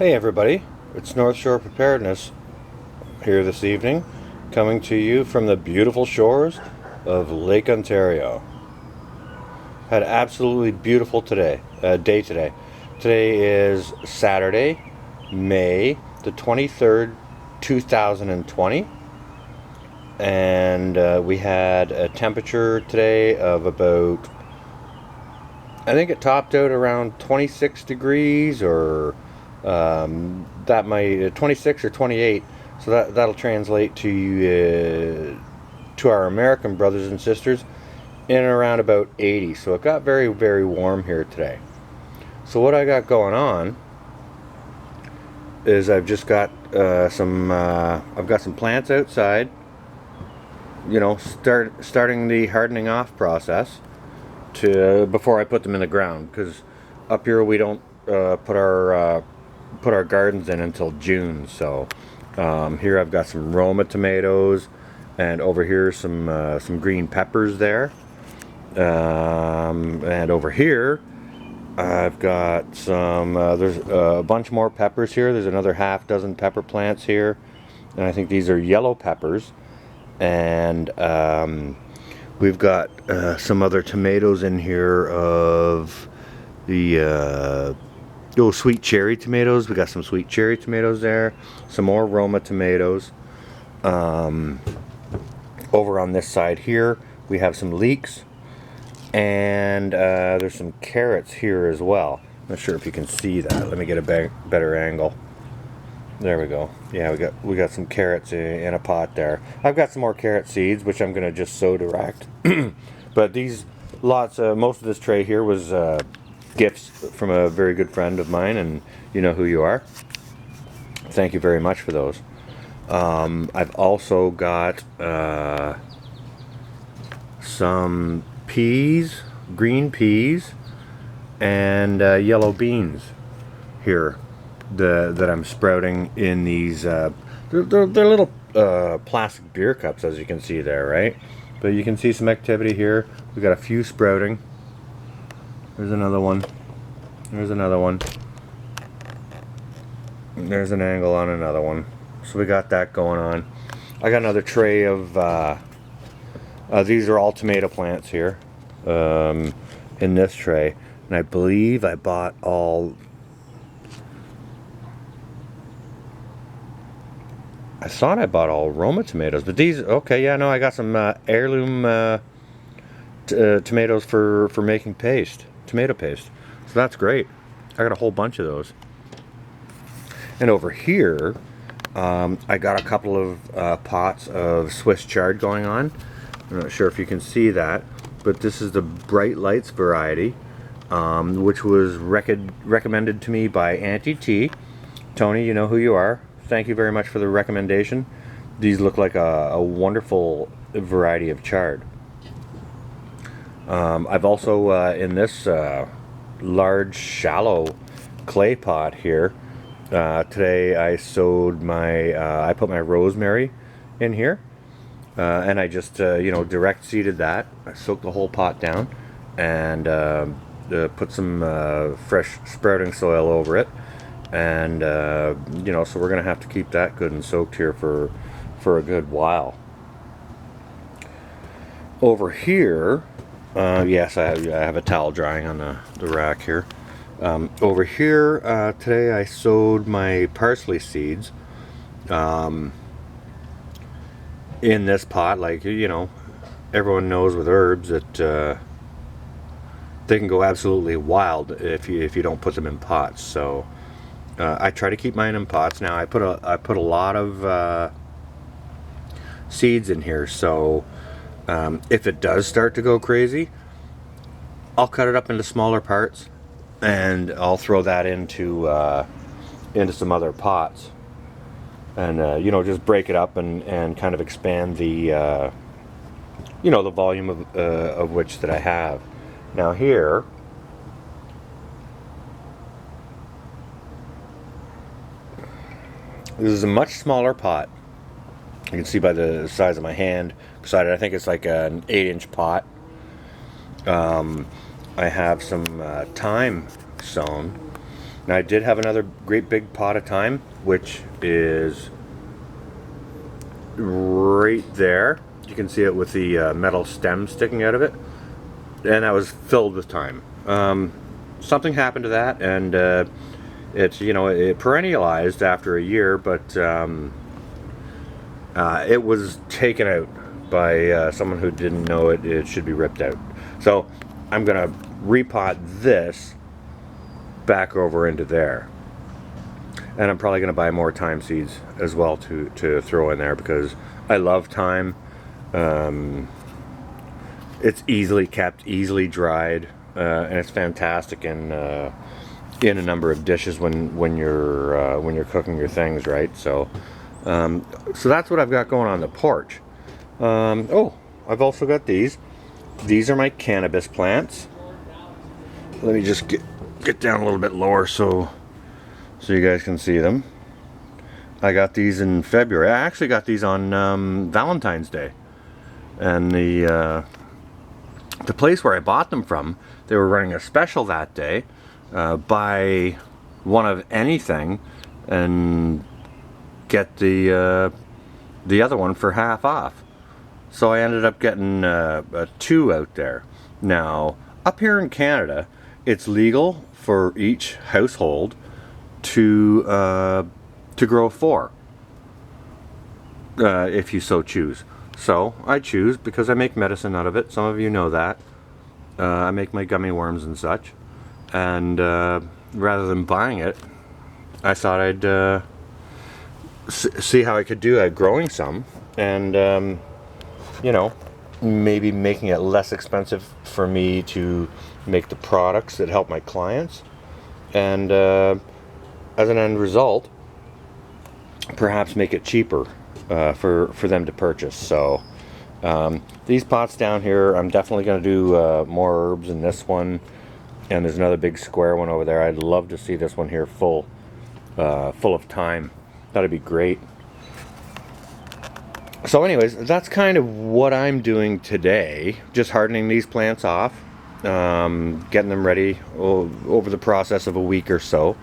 Hey everybody, it's North Shore Preparedness here this evening, coming to you from the beautiful shores of Lake Ontario. Had absolutely beautiful day today. Today is Saturday, May the 23rd, 2020, and we had a temperature today of about, I think it topped out around 26 degrees or that might 26 or 28, so that'll translate to our American brothers and sisters in around about 80. So it got very, very warm here today. So what I got going on is I've just got I've got some plants outside, starting the hardening off process to before I put them in the ground, because up here we don't put our gardens in until June. So here I've got some Roma tomatoes, and over here some green peppers there, and over here I've got some there's a bunch more peppers here. There's another half dozen pepper plants here, and I think these are yellow peppers. And we've got some other tomatoes in here of the sweet cherry tomatoes. We got some sweet cherry tomatoes there. Some more Roma tomatoes. Over on this side here, we have some leeks. And there's some carrots here as well. Not sure if you can see that. Let me get a better angle. There we go. Yeah, we got some carrots in a pot there. I've got some more carrot seeds, which I'm gonna just sow direct. But these most of this tray here was gifts from a very good friend of mine, and you know who you are. Thank you very much for those. I've also got some peas, green peas, and yellow beans here that I'm sprouting in these. They're little plastic beer cups, as you can see there, right? But you can see some activity here. We got a few sprouting. There's another one. There's another one. There's an angle on another one. So we got that going on. I got another tray of these are all tomato plants here in this tray, and I believe I bought all. I thought I bought all Roma tomatoes, but these, okay, yeah, no, I got some heirloom tomatoes for making tomato paste. So that's great. I got a whole bunch of those. And over here, I got a couple of pots of Swiss chard going on. I'm not sure if you can see that, but this is the Bright Lights variety, which was recommended to me by Auntie T. Tony, you know who you are. Thank you very much for the recommendation. These look like a wonderful variety of chard. I've also, in this large, shallow clay pot here, today I sowed I put my rosemary in here, and I just, direct seeded that. I soaked the whole pot down and put some fresh sprouting soil over it. And so we're gonna have to keep that good and soaked here for a good while. Over here, yes, I have a towel drying on the rack here. Over here, today I sowed my parsley seeds in this pot. Like, everyone knows with herbs that they can go absolutely wild if you don't put them in pots. So I try to keep mine in pots. Now I put a lot of seeds in here, so if it does start to go crazy, I'll cut it up into smaller parts, and I'll throw that into some other pots, and just break it up and kind of expand the the volume of which that I have. Now here, this is a much smaller pot. You can see by the size of my hand beside it. I think it's like an 8-inch pot. I have some thyme sown, Now I did have another great big pot of thyme, which is right there. You can see it with the metal stem sticking out of it, and that was filled with thyme. Something happened to that, and it's, you know, it perennialized after a year, but it was taken out by someone who didn't know it should be ripped out. So I'm gonna repot this back over into there, and I'm probably gonna buy more thyme seeds as well to throw in there, because I love thyme. It's easily kept, easily dried, and it's fantastic in a number of dishes when you're cooking your things, right? So so that's what I've got going on the porch. Oh, I've also got these. These are my cannabis plants. Let me just get down a little bit lower so you guys can see them. I got these in February. I actually got these on Valentine's Day, and the place where I bought them from, they were running a special that day. Buy one of anything and get the other one for half off. So I ended up getting two out there. Now, up here in Canada, it's legal for each household to grow 4, if you so choose. So I choose, because I make medicine out of it. Some of you know that. I make my gummy worms and such. And rather than buying it, I thought I'd see how I could do at growing some, and you know, maybe making it less expensive for me to make the products that help my clients, and as an end result, perhaps make it cheaper for them to purchase. So these pots down here, I'm definitely going to do more herbs in this one, and there's another big square one over there. I'd love to see this one here full of thyme. That'd be great. So anyways, that's kind of what I'm doing today. Just hardening these plants off, getting them ready over the process of a week or so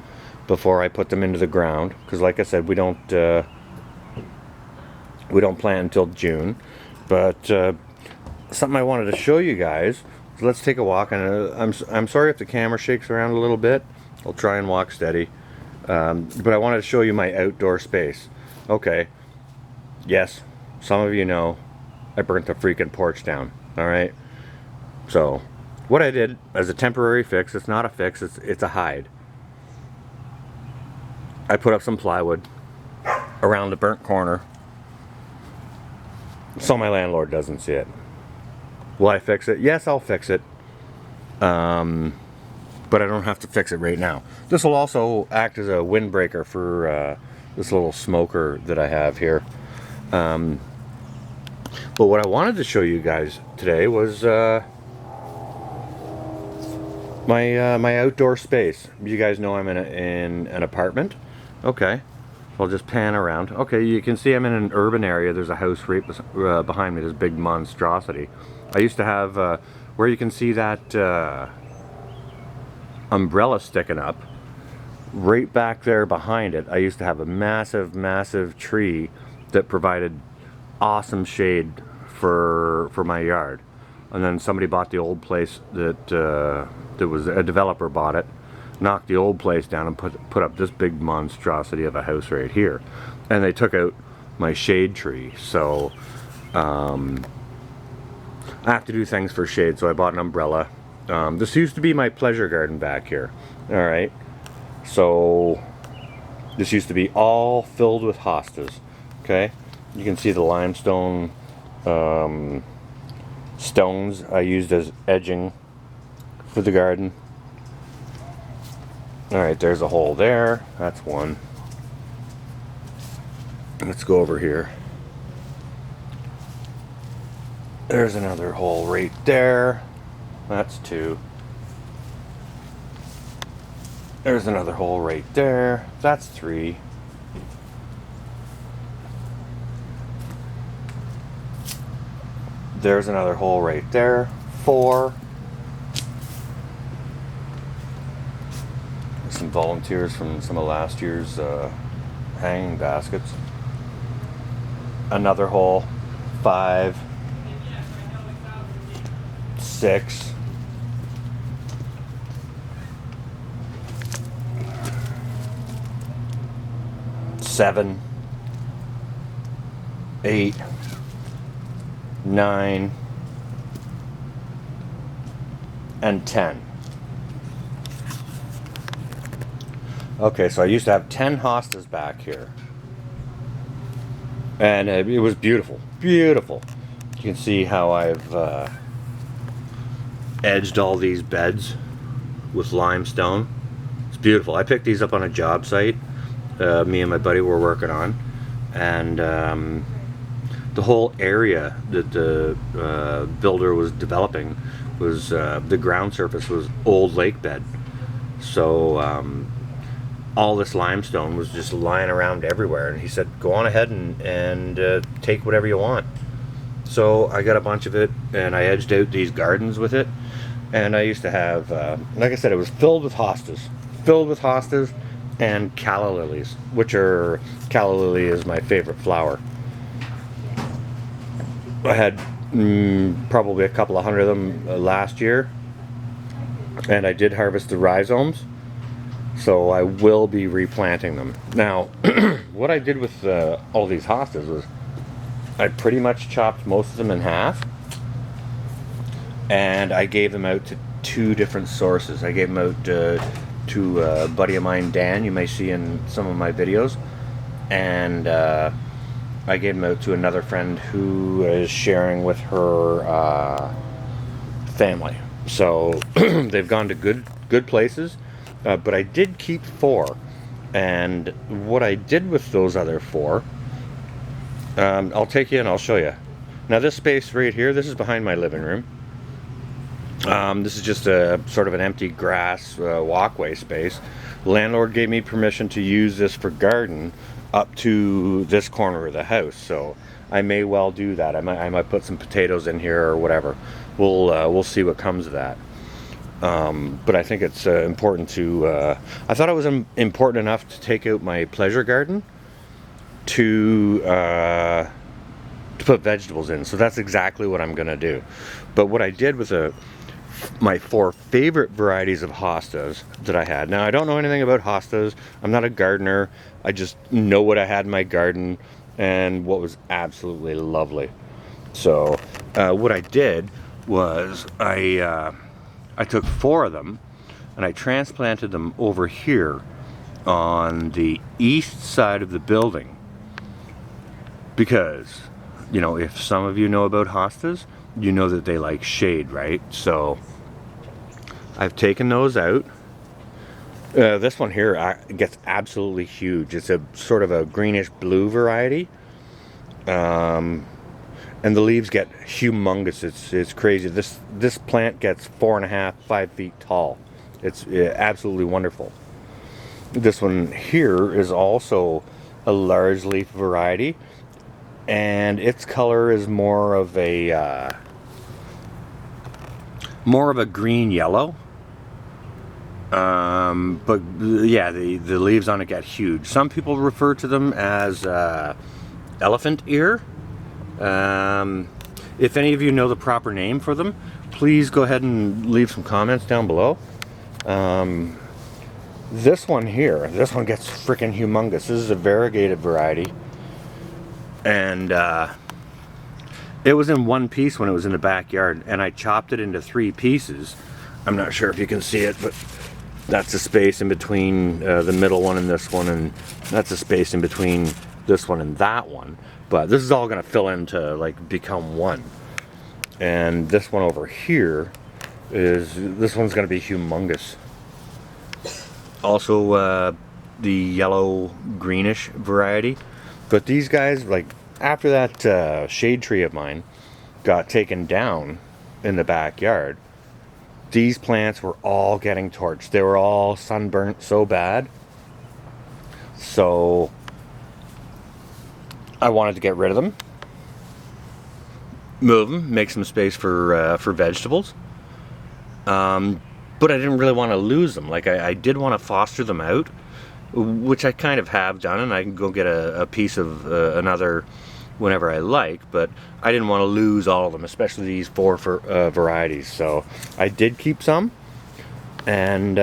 before I put them into the ground. Because like I said, we don't plant until June. But something I wanted to show you guys. So let's take a walk. And I'm sorry if the camera shakes around a little bit. I'll try and walk steady. But I wanted to show you my outdoor space. Okay. Yes. Some of you know I burnt the freaking porch down. Alright? So, what I did as a temporary fix, it's not a fix, it's a hide. I put up some plywood around the burnt corner so my landlord doesn't see it. Will I fix it? Yes, I'll fix it. But I don't have to fix it right now. This will also act as a windbreaker for this little smoker that I have here. But what I wanted to show you guys today was my outdoor space. You guys know I'm in an apartment. Okay, so I'll just pan around. Okay, you can see I'm in an urban area. There's a house right behind me, this big monstrosity. I used to have, where you can see that umbrella sticking up, right back there behind it, I used to have a massive, massive tree that provided awesome shade for my yard. And then somebody bought the old place that was a developer bought it, knocked the old place down and put up this big monstrosity of a house right here. And they took out my shade tree. So I have to do things for shade, so I bought an umbrella. This used to be my pleasure garden back here. Alright, so this used to be all filled with hostas. Okay, you can see the limestone stones I used as edging for the garden. Alright, there's a hole there. That's one. Let's go over here. There's another hole right there. That's 2. There's another hole right there. That's 3. There's another hole right there. 4. There's some volunteers from some of last year's hanging baskets. Another hole, 5, 6, 7, 8, 9, and 10. Okay, so I used to have 10 hostas back here. And it was beautiful, beautiful. You can see how I've edged all these beds with limestone. It's beautiful. I picked these up on a job site me and my buddy were working on. And the whole area that the builder was developing was, the ground surface was old lake bed. So all this limestone was just lying around everywhere, and he said, go on ahead and take whatever you want. So I got a bunch of it, and I edged out these gardens with it. And I used to have, like I said, it was filled with hostas and calla lilies, calla lily is my favorite flower. I had probably a couple of hundred of them last year, and I did harvest the rhizomes. So I will be replanting them. Now, what I did with all these hostas was I pretty much chopped most of them in half, and I gave them out to 2 different sources. I gave them out to a buddy of mine, Dan, you may see in some of my videos, and I gave them out to another friend who is sharing with her family. So they've gone to good places. But I did keep 4, and what I did with those other 4, I'll take you and I'll show you. Now this space right here, this is behind my living room. This is just a sort of an empty grass walkway space. The landlord gave me permission to use this for garden up to this corner of the house, so I may well do that. I might put some potatoes in here or whatever. We'll see what comes of that. But I think it's important to, I thought it was important enough to take out my pleasure garden to put vegetables in. So that's exactly what I'm going to do. But what I did with my 4 favorite varieties of hostas that I had. Now, I don't know anything about hostas. I'm not a gardener. I just know what I had in my garden and what was absolutely lovely. So what I did was I took 4 of them and I transplanted them over here on the east side of the building, because, you know, if some of you know about hostas, you know that they like shade, right? So I've taken those out. This one here gets absolutely huge. It's a sort of a greenish blue variety. And the leaves get humongous. It's crazy. This plant gets 4.5, 5 feet tall. It's absolutely wonderful. This one here is also a large leaf variety, and its color is more of a green yellow. But yeah, the leaves on it get huge. Some people refer to them as elephant ear. If any of you know the proper name for them, please go ahead and leave some comments down below. This one here, this one gets freaking humongous. This is a variegated variety, and it was in one piece when it was in the backyard, and I chopped it into 3 pieces. I'm not sure if you can see it, but that's the space in between the middle one and this one, and that's the space in between this one and that one. But this is all going to fill into, like, become one. And this one over here this one's going to be humongous. Also the yellow greenish variety. But these guys, like, after that shade tree of mine got taken down in the backyard, these plants were all getting torched. They were all sunburnt so bad. So I wanted to get rid of them, move them, make some space for vegetables. but I didn't really want to lose them. Like I did want to foster them out, which I kind of have done, and I can go get a piece of another whenever I like, but I didn't want to lose all of them, especially these 4 varieties. So I did keep some, and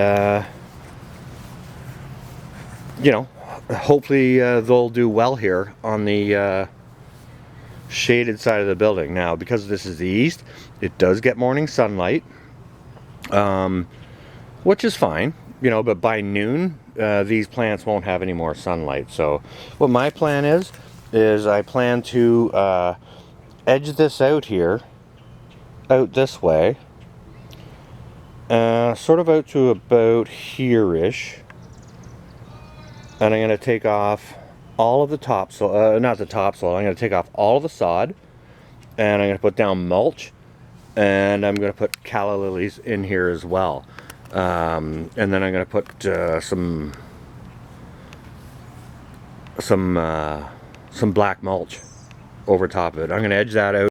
you know, hopefully they'll do well here on the shaded side of the building. Now, because this is the east, it does get morning sunlight, which is fine, you know, but by noon these plants won't have any more sunlight. So what my plan is I plan to edge this out here, out this way, sort of out to about here-ish, and I'm going to take off all of the topsoil, not the topsoil, I'm going to take off all of the sod, and I'm going to put down mulch, and I'm going to put calla lilies in here as well. And then I'm going to put some black mulch over top of it. I'm going to edge that out.